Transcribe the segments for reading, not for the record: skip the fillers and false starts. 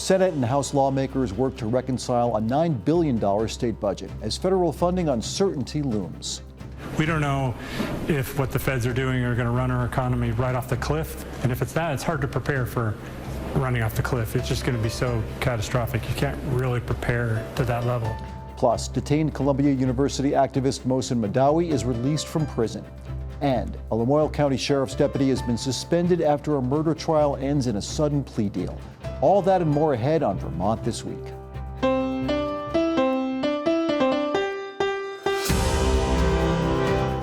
Senate and House lawmakers work to reconcile a $9 billion state budget as federal funding uncertainty looms. We don't know if what the feds are doing are going to run our economy right off the cliff. And if it's that, it's hard to prepare for running off the cliff. It's just going to be so catastrophic. You can't really prepare to that level. Plus, detained Columbia University activist Mohsen Mahdawi is released from prison. And a Lamiolle County Sheriff's deputy has been suspended after a murder trial ends in a sudden plea deal. All that and more ahead on Vermont This Week.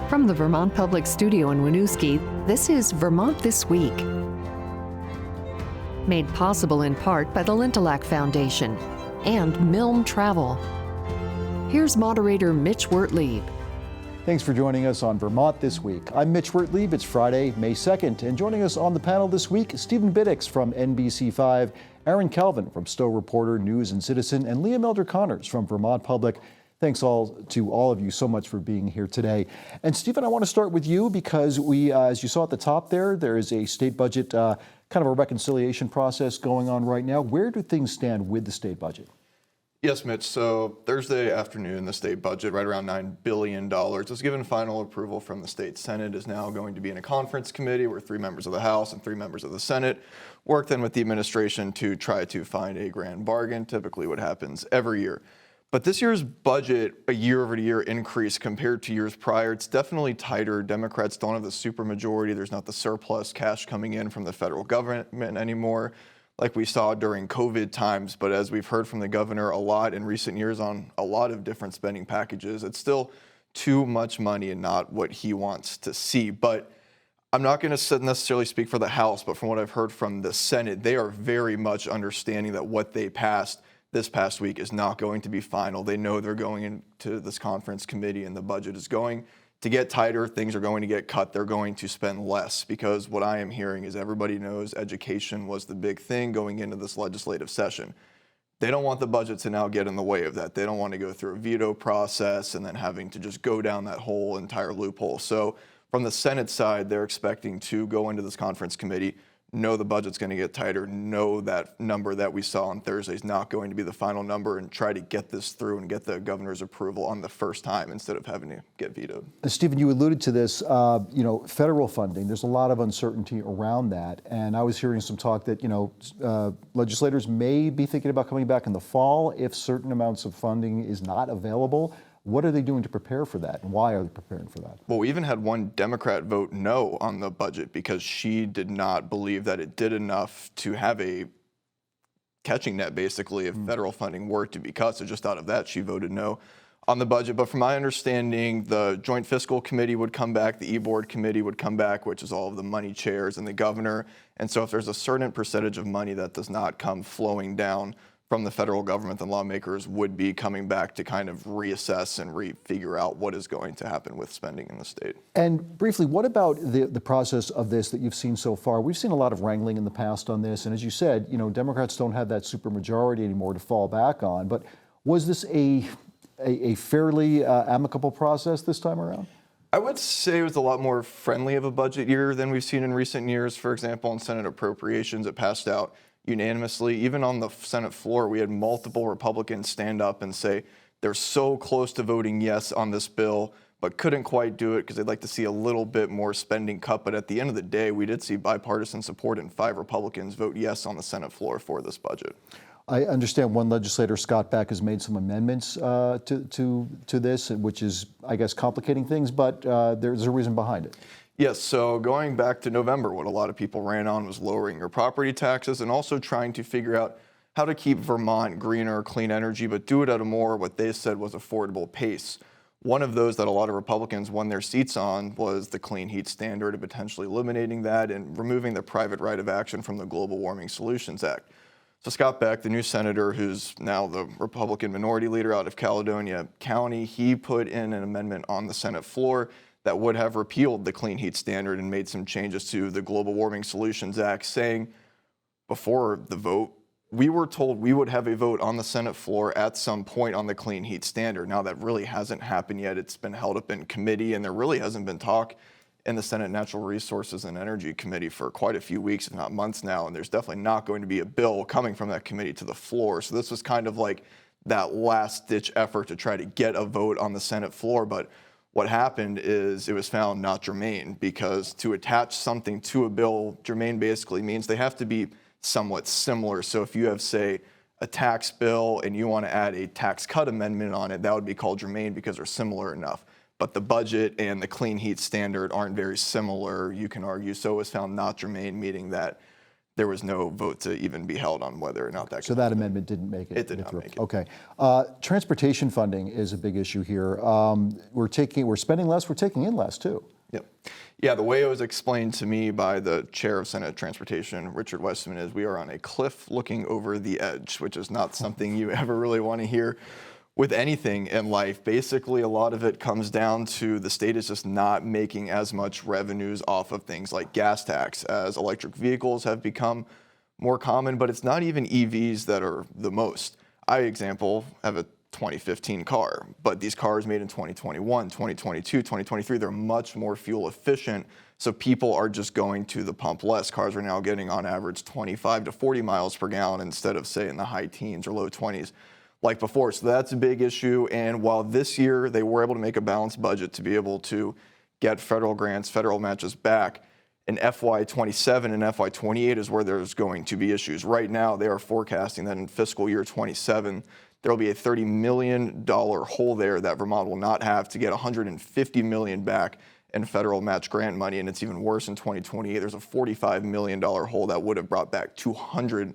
From the Vermont Public Studio in Winooski, this is Vermont This Week. Made possible in part by the Lintilac Foundation and Milne Travel. Here's Moderator Mitch Wertlieb. Thanks for joining us on Vermont This Week. I'm Mitch Wertlieb. It's Friday, May 2nd, and joining us on the panel this week, Stephen Biddix from NBC5, Aaron Calvin from Stowe Reporter, News and Citizen, and Lamiolle Connors from Vermont Public. Thanks to all of you so much for being here today. And Stephen, I want to start with you because we, as you saw at the top there is a state budget, kind of a reconciliation process going on right now. Where do things stand with the state budget? Yes, Mitch. So Thursday afternoon, the state budget, right around $9 billion, was given final approval from the state Senate, is now going to be in a conference committee where 3 members of the House and 3 members of the Senate work then with the administration to try to find a grand bargain, typically what happens every year. But this year's budget, a year-over-year increase compared to years prior, it's definitely tighter. Democrats don't have the supermajority. There's not the surplus cash coming in from the federal government anymore, like we saw during COVID times. But as we've heard from the governor a lot in recent years on a lot of different spending packages, it's still too much money and not what he wants to see. But I'm not going to necessarily speak for the House, but from what I've heard from the Senate, they are very much understanding that what they passed this past week is not going to be final. They know they're going into this conference committee and the budget is going to get tighter. Things are going to get cut. They're going to spend less because what I am hearing is everybody knows education was the big thing going into this legislative session. They don't want the budget to now get in the way of that. They don't want to go through a veto process and then having to just go down that whole entire loophole. So from the Senate side, they're expecting to go into this conference committee, know the budget's going to get tighter, know that number that we saw on Thursday is not going to be the final number, and try to get this through and get the governor's approval on the first time instead of having to get vetoed. Stephen, you alluded to this, federal funding. There's a lot of uncertainty around that. And I was hearing some talk that, legislators may be thinking about coming back in the fall if certain amounts of funding is not available. What are they doing to prepare for that, and why are they preparing for that? Well, we even had one Democrat vote no on the budget because she did not believe that it did enough to have a catching net, basically, if federal funding were to be cut. So just out of that, she voted no on the budget. But from my understanding, the Joint Fiscal Committee would come back, the E-Board Committee would come back, which is all of the money chairs and the governor. And so if there's a certain percentage of money that does not come flowing down from the federal government, then lawmakers would be coming back to kind of reassess and figure out what is going to happen with spending in the state. And briefly, what about the process of this that you've seen so far? We've seen a lot of wrangling in the past on this, and as you said, Democrats don't have that supermajority anymore to fall back on. But was this a fairly amicable process this time around? I would say it was a lot more friendly of a budget year than we've seen in recent years. For example, on Senate appropriations, it passed out unanimously. Even on the Senate floor, we had multiple Republicans stand up and say they're so close to voting yes on this bill, but couldn't quite do it because they'd like to see a little bit more spending cut. But at the end of the day, we did see bipartisan support and 5 Republicans vote yes on the Senate floor for this budget. I understand one legislator, Scott Beck, has made some amendments to this, which is, I guess, complicating things, but there's a reason behind it. Yes, so going back to November, what a lot of people ran on was lowering your property taxes and also trying to figure out how to keep Vermont greener, clean energy, but do it at a more, what they said was affordable pace. One of those that a lot of Republicans won their seats on was the clean heat standard and potentially eliminating that and removing the private right of action from the Global Warming Solutions Act. So Scott Beck, the new senator who's now the Republican minority leader out of Lamiolle County, he put in an amendment on the Senate floor that would have repealed the clean heat standard and made some changes to the Global Warming Solutions Act, saying before the vote, we were told we would have a vote on the Senate floor at some point on the clean heat standard. Now that really hasn't happened yet. It's been held up in committee and there really hasn't been talk in the Senate Natural Resources and Energy Committee for quite a few weeks, if not months now, and there's definitely not going to be a bill coming from that committee to the floor. So this was kind of like that last-ditch effort to try to get a vote on the Senate floor. But what happened is it was found not germane, because to attach something to a bill, germane basically means they have to be somewhat similar. So if you have, say, a tax bill and you want to add a tax cut amendment on it, that would be called germane because they're similar enough. But the budget and the clean heat standard aren't very similar, you can argue. So it was found not germane, meaning that there was no vote to even be held on whether or not that. So that amendment didn't make it. It did not make it. Okay. Transportation funding is a big issue here. We're spending less, we're taking in less too. Yep. Yeah, the way it was explained to me by the chair of Senate Transportation, Richard Weissman, is we are on a cliff looking over the edge, which is not something you ever really want to hear with anything in life. Basically, a lot of it comes down to the state is just not making as much revenues off of things like gas tax, as electric vehicles have become more common, but it's not even EVs that are the most. I, example, have a 2015 car, but these cars made in 2021, 2022, 2023, they're much more fuel efficient. So people are just going to the pump less. Cars are now getting on average 25 to 40 miles per gallon instead of, say, in the high teens or low 20s like before. So that's a big issue. And while this year they were able to make a balanced budget to be able to get federal grants, federal matches back, in FY27 and FY28 is where there's going to be issues. Right now, they are forecasting that in fiscal year 27, there will be a $30 million hole there that Vermont will not have to get $150 million back in federal match grant money. And it's even worse in 2028. There's a $45 million hole that would have brought back $200+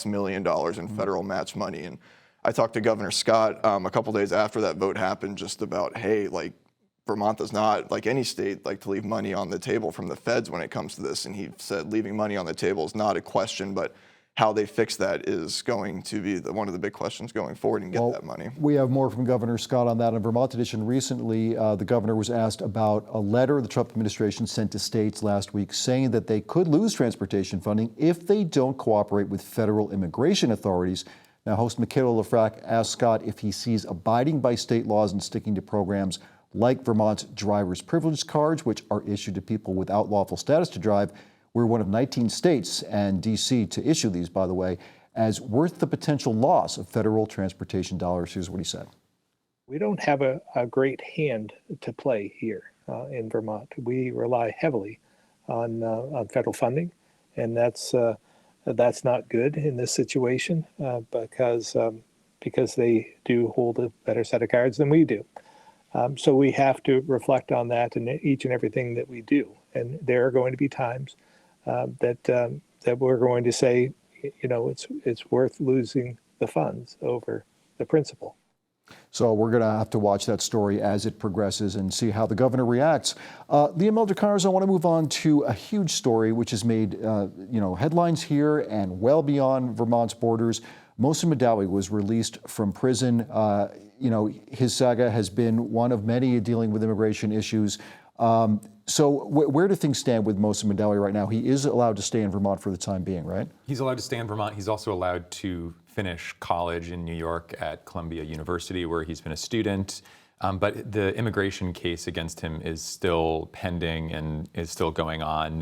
million in federal match money. And I talked to Governor Scott a couple days after that vote happened just about, hey, like, Vermont does not, like any state, like to leave money on the table from the feds when it comes to this. And he said leaving money on the table is not a question, but how they fix that is going to be one of the big questions going forward and get that money. We have more from Governor Scott on that. On Vermont Edition recently, the governor was asked about a letter the Trump administration sent to states last week saying that they could lose transportation funding if they don't cooperate with federal immigration authorities. Now, host Michaela Lafrac asked Scott if he sees abiding by state laws and sticking to programs like Vermont's driver's privilege cards, which are issued to people without lawful status to drive. We're one of 19 states, and D.C. to issue these, by the way, as worth the potential loss of federal transportation dollars. Here's what he said. We don't have a great hand to play here in Vermont. We rely heavily on federal funding, and that's not good in this situation because they do hold a better set of cards than we do. So we have to reflect on that in each and everything that we do. And there are going to be times that we're going to say, you know, it's worth losing the funds over the principle. So we're going to have to watch that story as it progresses and see how the governor reacts. Liam Elder-Connors, I want to move on to a huge story which has made headlines here and well beyond Vermont's borders. Mohsen Mahdawi was released from prison. His saga has been one of many dealing with immigration issues. So where do things stand with Mohsen Mahdawi right now? He is allowed to stay in Vermont for the time being, right? He's allowed to stay in Vermont. He's also allowed to finish college in New York at Columbia University, where he's been a student. But the immigration case against him is still pending and is still going on.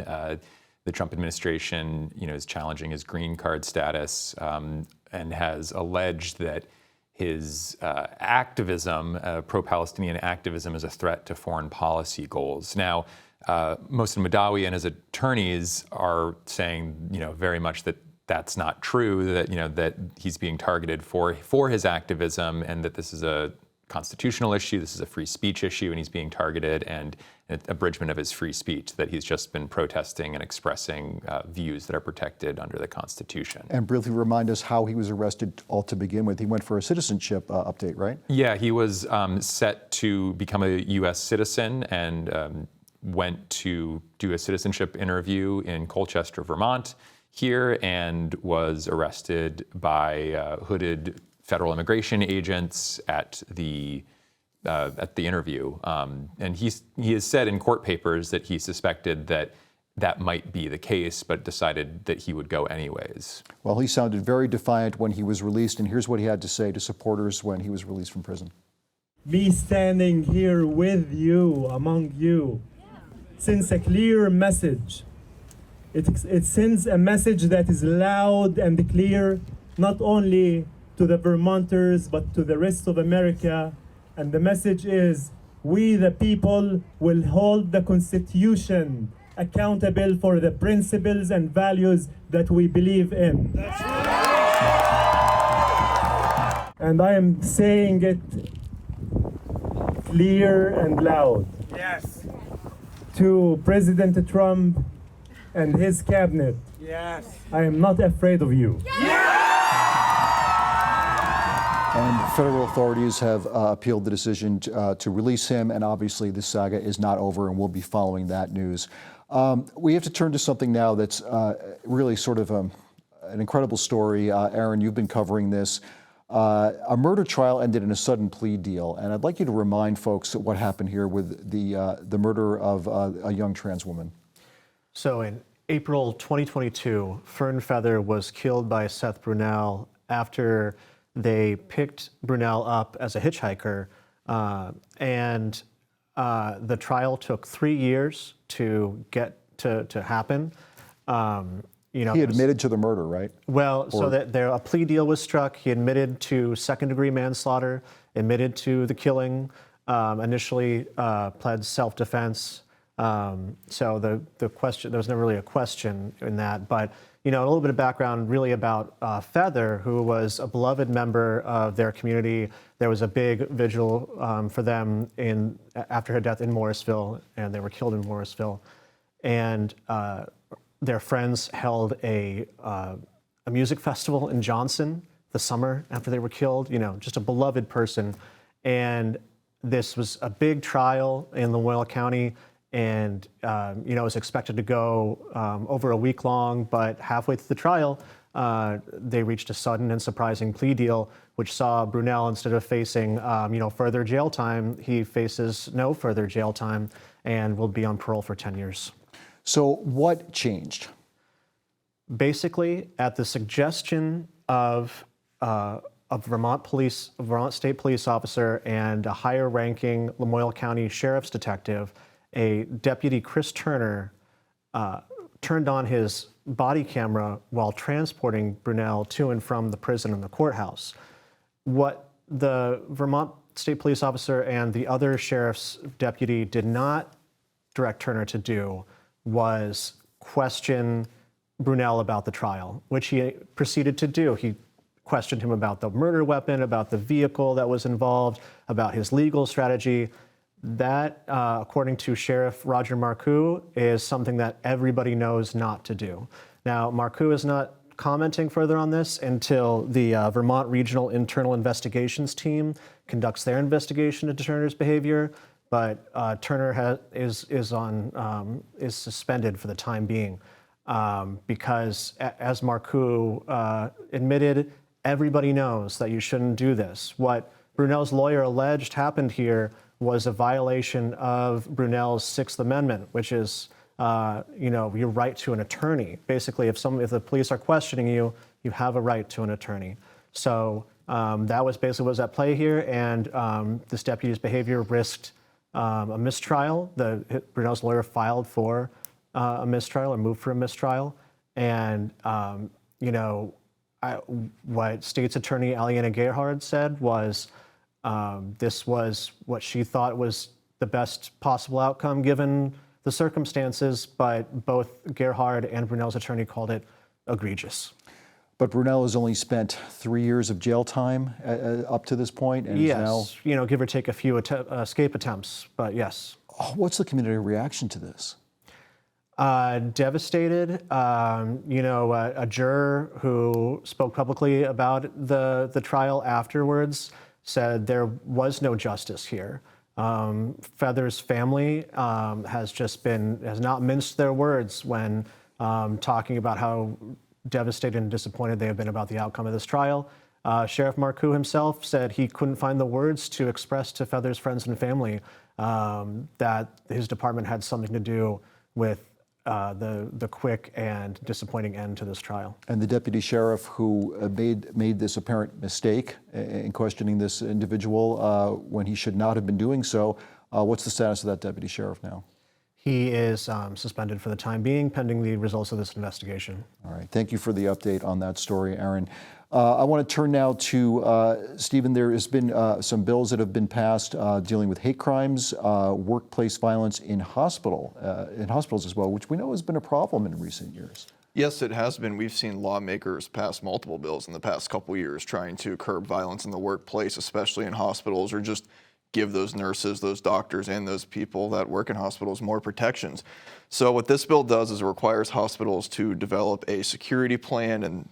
The Trump administration, is challenging his green card status and has alleged that his activism, pro-Palestinian activism, is a threat to foreign policy goals. Now, Mohsen Mahdawi and his attorneys are saying, very much that that's not true, that, that he's being targeted for his activism, and that this is a constitutional issue, this is a free speech issue, and he's being targeted, and an abridgment of his free speech, that he's just been protesting and expressing views that are protected under the Constitution. And briefly remind us how he was arrested all to begin with. He went for a citizenship update, right? Yeah, he was set to become a U.S. citizen and went to do a citizenship interview in Colchester, Vermont here, and was arrested by hooded federal immigration agents at the interview, and he has said in court papers that he suspected that might be the case, but decided that he would go anyways. Well, he sounded very defiant when he was released, and here's what he had to say to supporters when he was released from prison. Me standing here with you, among you, sends a clear message. It sends a message that is loud and clear, not only to the Vermonters, but to the rest of America. And the message is, we the people will hold the Constitution accountable for the principles and values that we believe in. That's right. And I am saying it clear and loud. Yes. To President Trump and his cabinet. Yes. I am not afraid of you. And federal authorities have appealed the decision to release him, and obviously this saga is not over, and we'll be following that news. We have to turn to something now that's really sort of an incredible story. Aaron, you've been covering this. A murder trial ended in a sudden plea deal, and I'd like you to remind folks what happened here with the murder of a young trans woman. So in April 2022, Fern Feather was killed by Seth Brunel after they picked Brunel up as a hitchhiker, and the trial took 3 years to get to happen. You know, he admitted to the murder, right? Well, so that a plea deal was struck. He admitted to second-degree manslaughter, admitted to the killing, initially pled self-defense. So the question, there was never really a question in that, but you know, a little bit of background really about Feather, who was a beloved member of their community. There was a big vigil for them after her death in Morrisville, and they were killed in Morrisville. And their friends held a music festival in Johnson the summer after they were killed. You know, just a beloved person. And this was a big trial in Lamiolle County. And, you know, it was expected to go over a week long, but halfway through the trial, they reached a sudden and surprising plea deal, which saw Brunel, instead of facing, you know, further jail time, he faces no further jail time and will be on parole for 10 years. So what changed? Basically, at the suggestion of Vermont State Police officer and a higher-ranking Lamiolle County Sheriff's detective, a deputy, Chris Turner, turned on his body camera while transporting Brunel to and from the prison and the courthouse. What the Vermont State Police officer and the other sheriff's deputy did not direct Turner to do was question Brunel about the trial, which he proceeded to do. He questioned him about the murder weapon, about the vehicle that was involved, about his legal strategy. That, according to Sheriff Roger Marcoux, is something that everybody knows not to do. Now, Marcoux is not commenting further on this until the Vermont Regional Internal Investigations Team conducts their investigation into Turner's behavior, but Turner is suspended for the time being because, as Marcoux admitted, everybody knows that you shouldn't do this. What Brunel's lawyer alleged happened here was a violation of Brunel's Sixth Amendment, which is, you know, your right to an attorney. Basically, if the police are questioning you, you have a right to an attorney. So that was basically what was at play here, and this deputy's behavior risked a mistrial. Brunel's lawyer filed for a mistrial or moved for a mistrial, and you know, what State's Attorney Aliana Gerhard said was, this was what she thought was the best possible outcome given the circumstances, but both Gerhard and Brunel's attorney called it egregious. But Brunel has only spent 3 years of jail time up to this point, and yes, is now, you know, give or take a few escape attempts, but yes. What's the community reaction to this? Devastated. You know, a juror who spoke publicly about the trial afterwards said there was no justice here. Feather's family has not minced their words when talking about how devastated and disappointed they have been about the outcome of this trial. Sheriff Marcoux himself said he couldn't find the words to express to Feather's friends and family that his department had something to do with the quick and disappointing end to this trial. And the deputy sheriff who made this apparent mistake in questioning this individual when he should not have been doing so, what's the status of that deputy sheriff now? He is suspended for the time being, pending the results of this investigation. All right. Thank you for the update on that story, Aaron. I want to turn now to Stephen. There has been some bills that have been passed dealing with hate crimes, workplace violence in hospitals as well, which we know has been a problem in recent years. Yes, it has been. We've seen lawmakers pass multiple bills in the past couple years trying to curb violence in the workplace, especially in hospitals, or just give those nurses, those doctors, and those people that work in hospitals more protections. So what this bill does is it requires hospitals to develop a security plan, and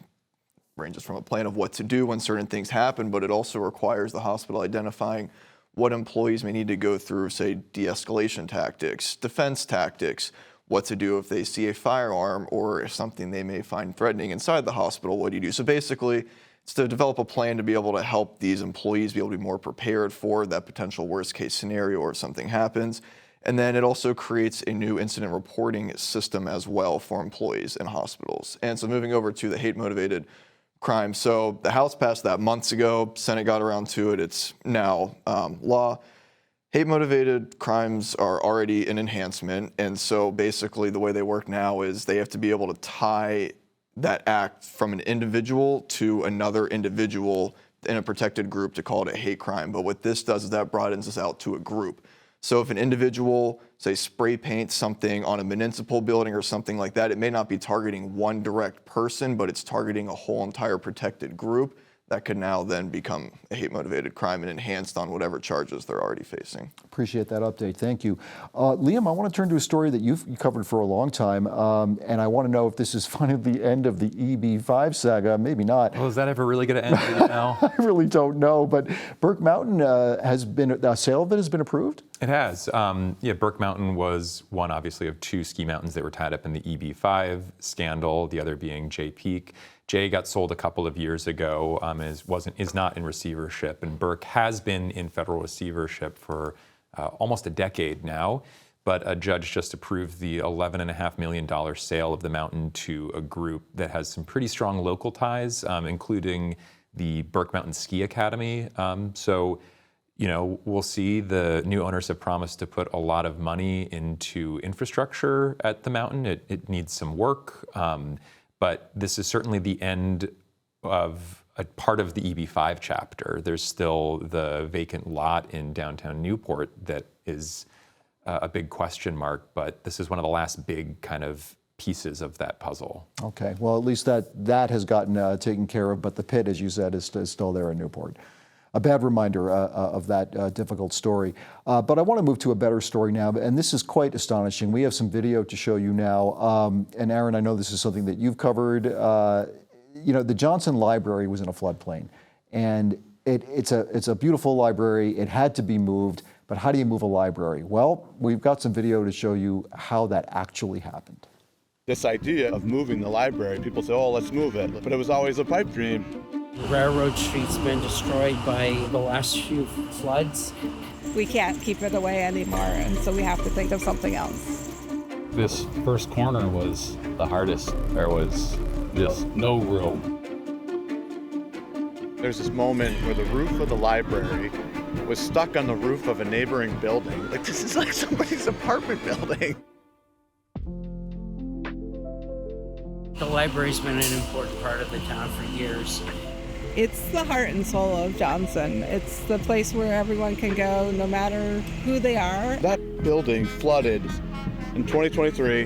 ranges from a plan of what to do when certain things happen, but it also requires the hospital identifying what employees may need to go through, say, de-escalation tactics, defense tactics, what to do if they see a firearm or if something they may find threatening inside the hospital, what do you do? So basically, it's to develop a plan to be able to help these employees be able to be more prepared for that potential worst case scenario or if something happens. And then it also creates a new incident reporting system as well for employees in hospitals. And so moving over to the hate-motivated crime. So the House passed that months ago, Senate got around to it, it's now law. Hate-motivated crimes are already an enhancement, and so basically the way they work now is they have to be able to tie that act from an individual to another individual in a protected group to call it a hate crime. But what this does is that broadens this out to a group. So if an individual, say, spray paints something on a municipal building or something like that, it may not be targeting one direct person, but it's targeting a whole entire protected group. That could now then become a hate-motivated crime and enhanced on whatever charges they're already facing. Appreciate that update. Thank you. Liam, I want to turn to a story that you've covered for a long time, and I want to know if this is finally the end of the EB5 saga. Maybe not. Well, is that ever really going to end now? I really don't know, but Burke Mountain has been, a sale of it has been approved? It has. Burke Mountain was one, obviously, of two ski mountains that were tied up in the EB5 scandal, the other being Jay Peak. Jay got sold a couple of years ago, is not in receivership, and Burke has been in federal receivership for almost a decade now. But a judge just approved the $11.5 million sale of the mountain to a group that has some pretty strong local ties, including the Burke Mountain Ski Academy. So, we'll see. The new owners have promised to put a lot of money into infrastructure at the mountain. It needs some work. But this is certainly the end of a part of the EB5 chapter. There's still the vacant lot in downtown Newport that is a big question mark, but this is one of the last big kind of pieces of that puzzle. Okay, well, at least that has gotten taken care of, but the pit, as you said, is still there in Newport. A bad reminder of that difficult story. But I want to move to a better story now, and this is quite astonishing. We have some video to show you now. And Aaron, I know this is something that you've covered. The Johnson Library was in a floodplain, and it's a beautiful library. It had to be moved, but how do you move a library? Well, we've got some video to show you how that actually happened. This idea of moving the library, people say, oh, let's move it. But it was always a pipe dream. Railroad Street's been destroyed by the last few floods. We can't keep it away anymore, and so we have to think of something else. This first corner was the hardest. There was just no room. There's this moment where the roof of the library was stuck on the roof of a neighboring building. Like, this is like somebody's apartment building. The library's been an important part of the town for years. It's the heart and soul of Johnson. It's the place where everyone can go no matter who they are. That building flooded in 2023,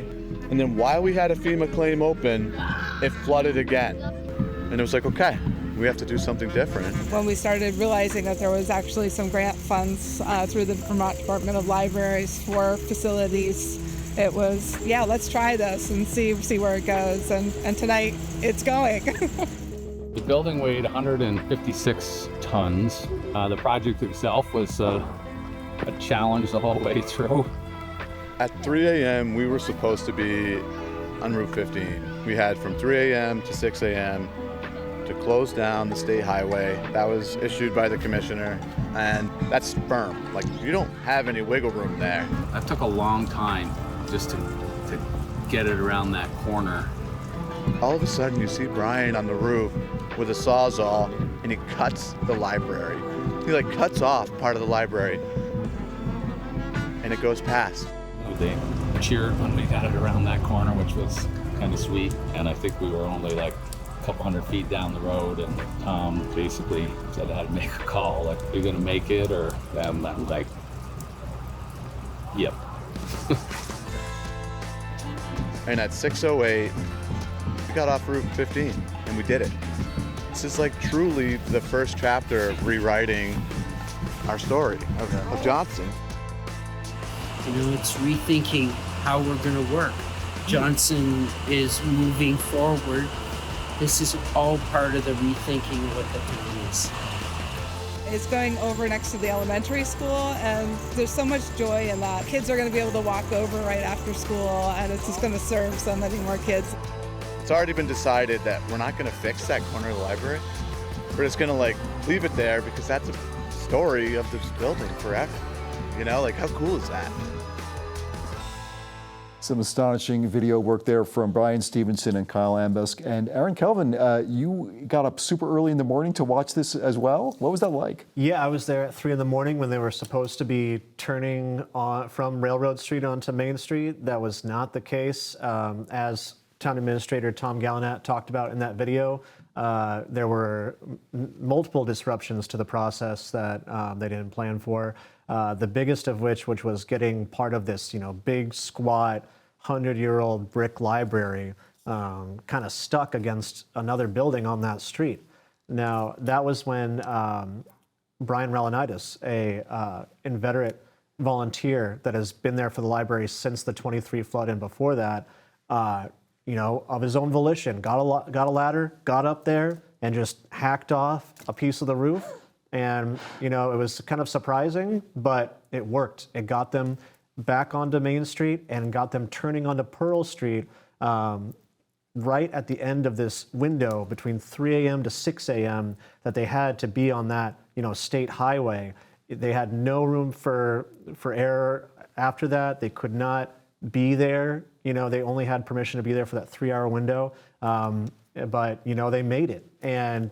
and then while we had a FEMA claim open, it flooded again. And it was like, okay, we have to do something different. When we started realizing that there was actually some grant funds through the Vermont Department of Libraries for facilities, it was, let's try this and see where it goes. And tonight, it's going. The building weighed 156 tons. The project itself was a challenge the whole way through. At 3 a.m., we were supposed to be on Route 15. We had from 3 a.m. to 6 a.m. to close down the state highway. That was issued by the commissioner, and that's firm. Like, you don't have any wiggle room there. It took a long time just to get it around that corner. All of a sudden, you see Brian on the roof with a sawzall, and he cuts the library. He cuts off part of the library, and it goes past. They cheered when we got it around that corner, which was kind of sweet. And I think we were only like a couple hundred feet down the road, and Tom basically said I had to make a call, like, you're gonna make it, or I'm like, yep. And at 6:08, we got off Route 15, and we did it. This is like truly the first chapter of rewriting our story of Johnson. You know, it's rethinking how we're going to work. Johnson is moving forward. This is all part of the rethinking of what the town is. It's going over next to the elementary school, and there's so much joy in that. Kids are going to be able to walk over right after school, and it's just going to serve so many more kids. It's already been decided that we're not going to fix that corner of the library. We're just going to like leave it there because that's a story of this building forever. You know, like how cool is that? Some astonishing video work there from Brian Stevenson and Kyle Ambusk. And Aaron Kelvin, you got up super early in the morning to watch this as well. What was that like? Yeah, I was there at 3 in the morning when they were supposed to be turning on from Railroad Street onto Main Street. That was not the case. As Town Administrator Tom Gallinat talked about in that video, there were multiple disruptions to the process that they didn't plan for. The biggest of which was getting part of this, big squat 100-year-old brick library kind of stuck against another building on that street. Now, that was when Brian Relanitis, a inveterate volunteer that has been there for the library since the 23 flood and before that, of his own volition, got a ladder, got up there, and just hacked off a piece of the roof. And, it was kind of surprising, but it worked. It got them back onto Main Street and got them turning onto Pearl Street right at the end of this window between 3 a.m. to 6 a.m. that they had to be on that, state highway. They had no room for error after that. They could not be there. They only had permission to be there for that 3-hour window. But, they made it. And,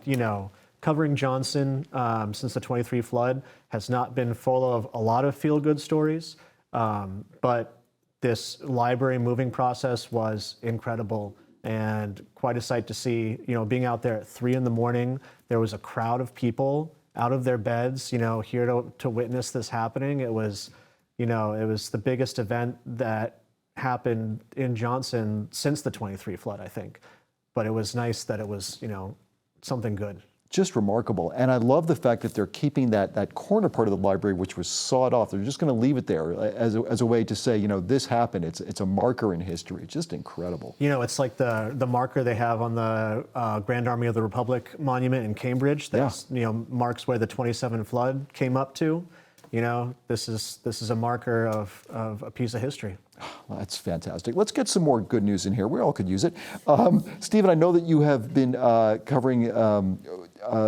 covering Johnson since the 23 flood has not been full of a lot of feel-good stories, but this library moving process was incredible and quite a sight to see. Being out there at 3 in the morning, there was a crowd of people out of their beds, here to witness this happening. It was, it was the biggest event that happened in Johnson since the 23 flood, I think. But it was nice that it was, something good. Just remarkable. And I love the fact that they're keeping that corner part of the library, which was sawed off. They're just going to leave it there as a way to say, this happened. It's a marker in history. It's just incredible. It's like the marker they have on the Grand Army of the Republic monument in Cambridge. That's, marks where the 27 flood came up to. This is a marker of a piece of history. Well, that's fantastic. Let's get some more good news in here. We all could use it. Stephen, I know that you have been covering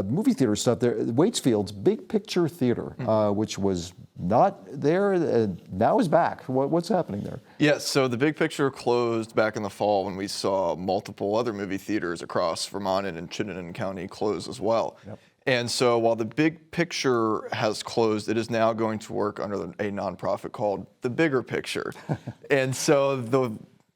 movie theater stuff there. Waitsfield's Big Picture Theater, which was not there, now is back. What's happening there? Yeah, so the Big Picture closed back in the fall when we saw multiple other movie theaters across Vermont and in Chittenden County close as well. Yep. And so while the Big Picture has closed, it is now going to work under a nonprofit called The Bigger Picture. And so the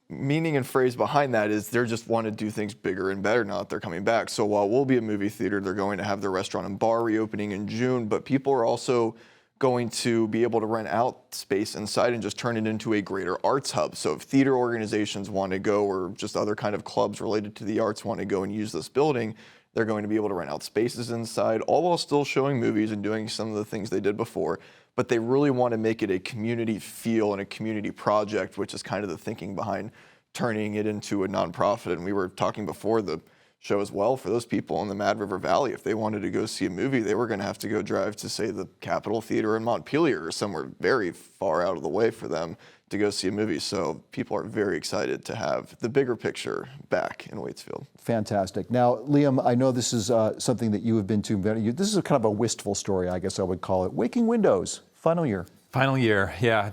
meaning and phrase behind that is they just want to do things bigger and better now that they're coming back. So while we'll be a movie theater, they're going to have their restaurant and bar reopening in June, but people are also going to be able to rent out space inside and just turn it into a greater arts hub. So if theater organizations want to go, or just other kind of clubs related to the arts want to go and use this building, they're going to be able to rent out spaces inside, all while still showing movies and doing some of the things they did before. But they really want to make it a community feel and a community project, which is kind of the thinking behind turning it into a nonprofit. And we were talking before the show as well, for those people in the Mad River Valley, if they wanted to go see a movie, they were going to have to go drive to, say, the Capitol Theater in Montpelier or somewhere very far out of the way for them to go see a movie. So people are very excited to have The Bigger Picture back in Waitsfield. Fantastic. Now, Liam, I know this is something that you have been to. This is a kind of a wistful story, I guess I would call it. Waking Windows, final year. Final year, yeah.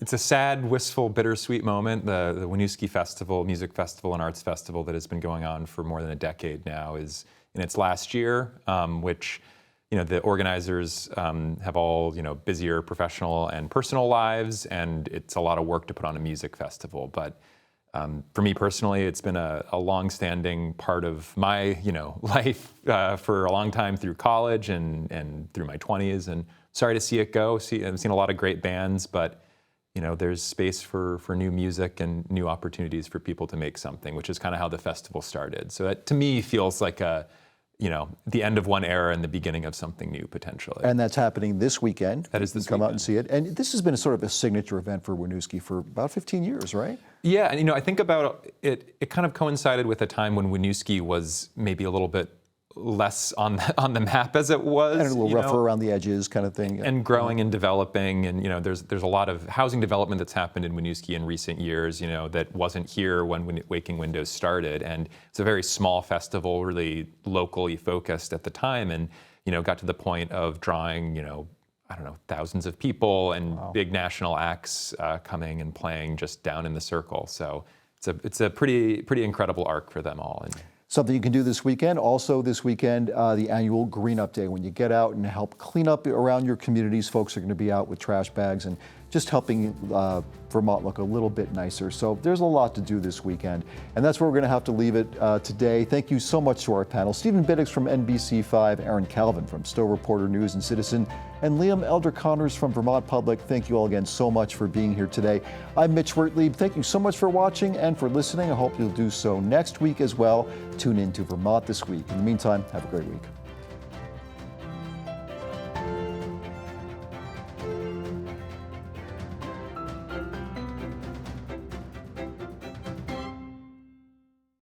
It's a sad, wistful, bittersweet moment. The Winooski Festival, Music Festival and Arts Festival that has been going on for more than a decade now is in its last year, which the organizers have all, busier professional and personal lives, and it's a lot of work to put on a music festival. But for me personally, it's been a long-standing part of my, life for a long time through college and through my 20s. And sorry to see it go. I've seen a lot of great bands, but there's space for new music and new opportunities for people to make something, which is kind of how the festival started. So that, to me, feels like the end of one era and the beginning of something new, potentially. And that's happening this weekend. That is this Come weekend. out and see it. And this has been a sort of a signature event for Winooski for about 15 years, right? Yeah, and I think about it. It kind of coincided with a time when Winooski was maybe a little bit less on the map as it was, And a little rougher around the edges, kind of thing. and growing and developing. And there's a lot of housing development that's happened in Winooski in recent years. that wasn't here when Waking Windows started. And it's a very small festival, really locally focused at the time, and got to the point of drawing I don't know, thousands of people and big national acts coming and playing just down in the circle. So it's a pretty incredible arc for them all. And Something you can do this weekend. Also this weekend, the annual Green Up Day, when you get out and help clean up around your communities. Folks are going to be out with trash bags and just helping Vermont look a little bit nicer. So there's a lot to do this weekend. And that's where we're going to have to leave it today. Thank you so much to our panel. Stephen Biddix from NBC5, Aaron Calvin from Stowe Reporter News and Citizen, and Liam Elder-Connors from Vermont Public. Thank you all again so much for being here today. I'm Mitch Wertlieb. Thank you so much for watching and for listening. I hope you'll do so next week as well. Tune in to Vermont This Week. In the meantime, have a great week.